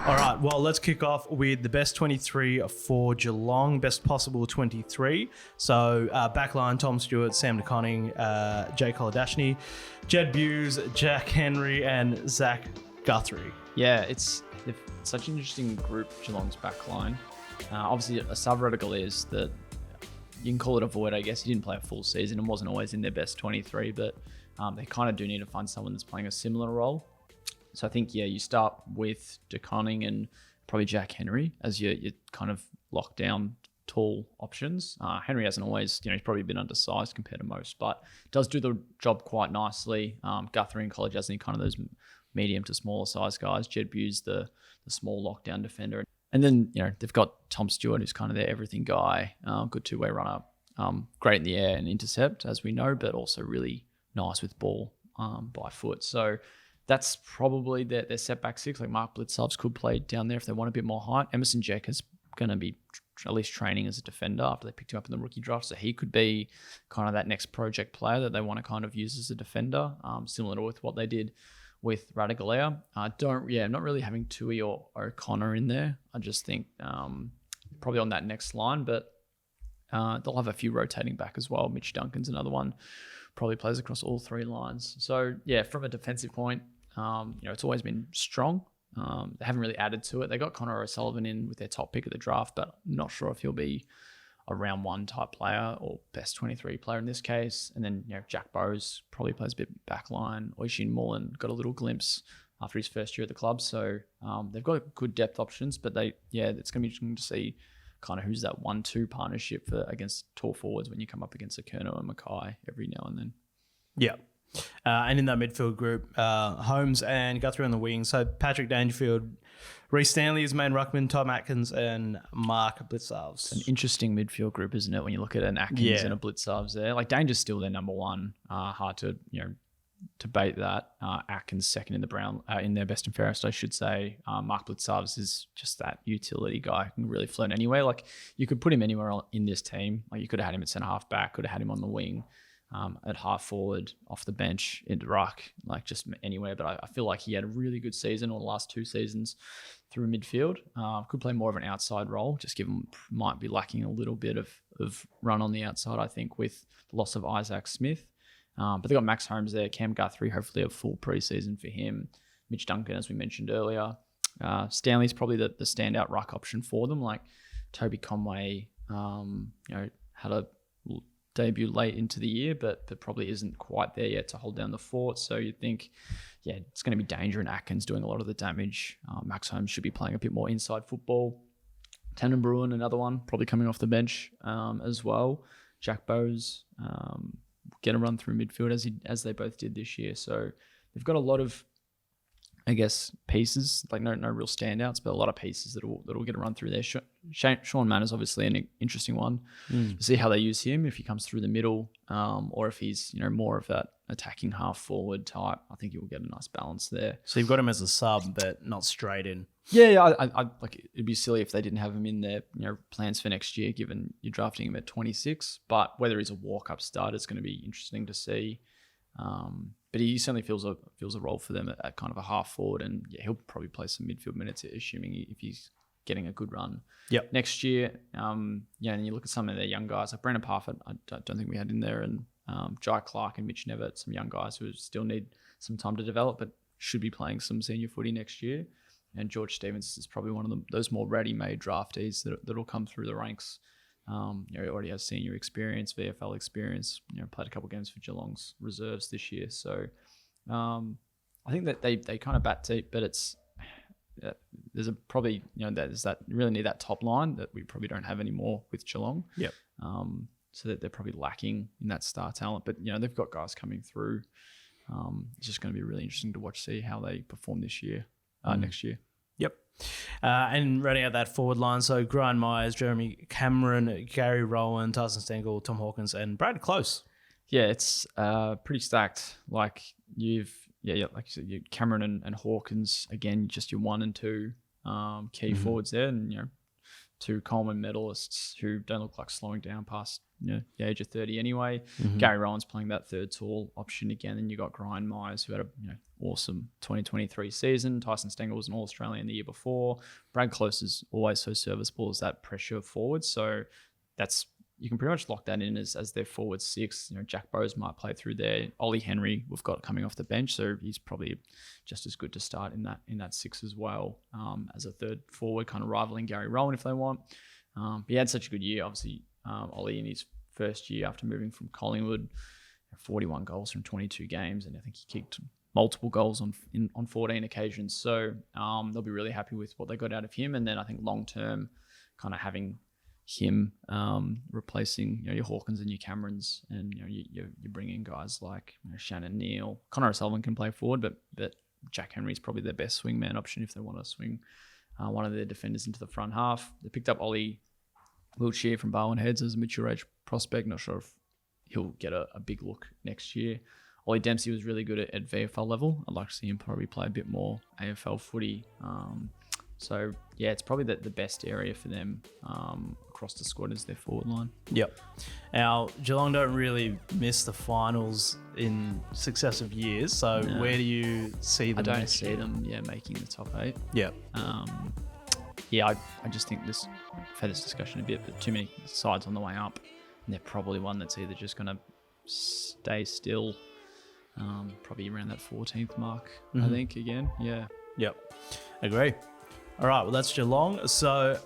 All right, well, let's kick off with the best 23 for Geelong, best possible 23. So backline, Tom Stewart, Sam DeConning, Jake Holodashny, Jed Buse, Jack Henry, and Zach Guthrie. Yeah, it's such an interesting group, Geelong's backline. Obviously, a sub-radical is that you can call it a void, I guess. He didn't play a full season and wasn't always in their best 23, but they kind of do need to find someone that's playing a similar role. So I think, you start with DeConning and probably Jack Henry as your kind of lockdown tall options. Henry hasn't always, he's probably been undersized compared to most, but does do the job quite nicely. Guthrie in college hasn't kind of those medium to smaller size guys. Jed Buse, the small lockdown defender. And then, they've got Tom Stewart, who's kind of their everything guy, good two-way runner, great in the air and intercept, as we know, but also really nice with ball by foot. So that's probably their setback six. Like Mark Blitzovs could play down there if they want a bit more height. Emerson Jack is going to be at least training as a defender after they picked him up in the rookie draft. So he could be kind of that next project player that they want to kind of use as a defender, similar to with what they did with Radigalea. I'm not really having Tui or O'Connor in there. I just think probably on that next line, but they'll have a few rotating back as well. Mitch Duncan's another one, probably plays across all three lines. So yeah, from a defensive point, it's always been strong. They haven't really added to it. They got Connor O'Sullivan in with their top pick of the draft, but I'm not sure if he'll be a round one type player or best 23 player in this case. And then, Jack Bowes probably plays a bit back line. Oisin Mullen got a little glimpse after his first year at the club. So they've got good depth options, but it's going to be interesting to see kind of who's that 1-2 partnership for against tall forwards when you come up against a Kerno and Mackay every now and then. Yeah. And in that midfield group, Holmes and Guthrie on the wing. So Patrick Dangerfield, Reece Stanley is main ruckman, Tom Atkins and Mark Blitzovs. It's an interesting midfield group, isn't it? When you look at an Atkins and a Blitzovs there, like Danger's still their number one. Hard to debate that. Atkins second in the Brown in their best and fairest, I should say. Mark Blitzovs is just that utility guy who can really float anyway. Like you could put him anywhere in this team. Like you could have had him at centre half back, could have had him on the wing. At half forward, off the bench, into ruck, like just anywhere. But I feel like he had a really good season, or the last two seasons through midfield. Could play more of an outside role, just given might be lacking a little bit of run on the outside, I think, with the loss of Isaac Smith. But they got Max Holmes there, Cam Guthrie, hopefully a full preseason for him. Mitch Duncan, as we mentioned earlier. Stanley's probably the standout ruck option for them. Like Toby Conway, had a debut late into the year, but probably isn't quite there yet to hold down the fort. So you'd think, it's going to be Danger and Atkins doing a lot of the damage. Max Holmes should be playing a bit more inside football. Tannen Bruin, another one, probably coming off the bench as well. Jack Bowes, get a run through midfield as they both did this year. So they've got a lot of, I guess, pieces, like no real standouts, but a lot of pieces that'll get a run through there. Sean Manners obviously an interesting one to see how they use him, if he comes through the middle, or if he's more of that attacking half forward type. I think you'll get a nice balance there. So you've got him as a sub, but not straight in. Yeah, I like it'd be silly if they didn't have him in their plans for next year, given you're drafting him at 26. But whether he's a walk-up start, it's going to be interesting to see. But he certainly fills a role for them at kind of a half forward, and he'll probably play some midfield minutes, assuming if he's getting a good run next year. And you look at some of their young guys like Brendan Parfitt, I don't think we had in there, and Jai Clark and Mitch Nevitt, some young guys who still need some time to develop, but should be playing some senior footy next year. And George Stevens is probably one of those more ready-made draftees that'll come through the ranks. He already has senior experience, VFL experience. Played a couple of games for Geelong's reserves this year. So I think that they kind of bat deep, but it's there's probably there's that you really need that top line that we probably don't have anymore with Geelong. Yep. So that they're probably lacking in that star talent, but they've got guys coming through. It's just going to be really interesting to watch, see how they perform this year, next year. Yep. And running out that forward line, so Brian Myers, Jeremy Cameron, Gary Rowan, Tyson Stengel, Tom Hawkins, and Brad Close. Yeah, it's pretty stacked. Like like you said, Cameron and Hawkins, again, just your 1 and 2 key forwards there, and two Coleman medalists who don't look like slowing down past the age of 30 anyway. Gary Rowan's playing that third tall option again, and you got Brian Myers, who had awesome 2023 season. Tyson Stengel was an All-Australian the year before. Brad Close is always so serviceable as that pressure forward. So you can pretty much lock that in as their forward 6. Jack Bowes might play through there. Ollie Henry, we've got coming off the bench, so he's probably just as good to start in that 6 as well, as a third forward, kind of rivaling Gary Rowan if they want. But he had such a good year. Obviously, Ollie in his first year after moving from Collingwood, 41 goals from 22 games, and I think he kicked multiple goals on 14 occasions. So they'll be really happy with what they got out of him. And then I think long term, kind of having him replacing your Hawkins and your Camerons, and you bring in guys like Shannon Neal. Connor O'Sullivan can play forward, but Jack Henry is probably their best swingman option if they want to swing one of their defenders into the front half. They picked up Ollie Wiltshire from Barwon Heads as a mature age prospect. Not sure if he'll get a big look next year. Ollie Dempsey was really good at VFL level. I'd like to see him probably play a bit more AFL footy. So yeah, it's probably the best area for them across the squad is their forward line. Yep. Now, Geelong don't really miss the finals in successive years. So where do you see them? I don't see them, making the top 8. Yep. I just think we've had this discussion a bit, but too many sides on the way up. And they're probably one that's either just going to stay still, probably around that 14th mark, I think, again. Yeah. Yep. Agree. All right, well, that's Geelong. So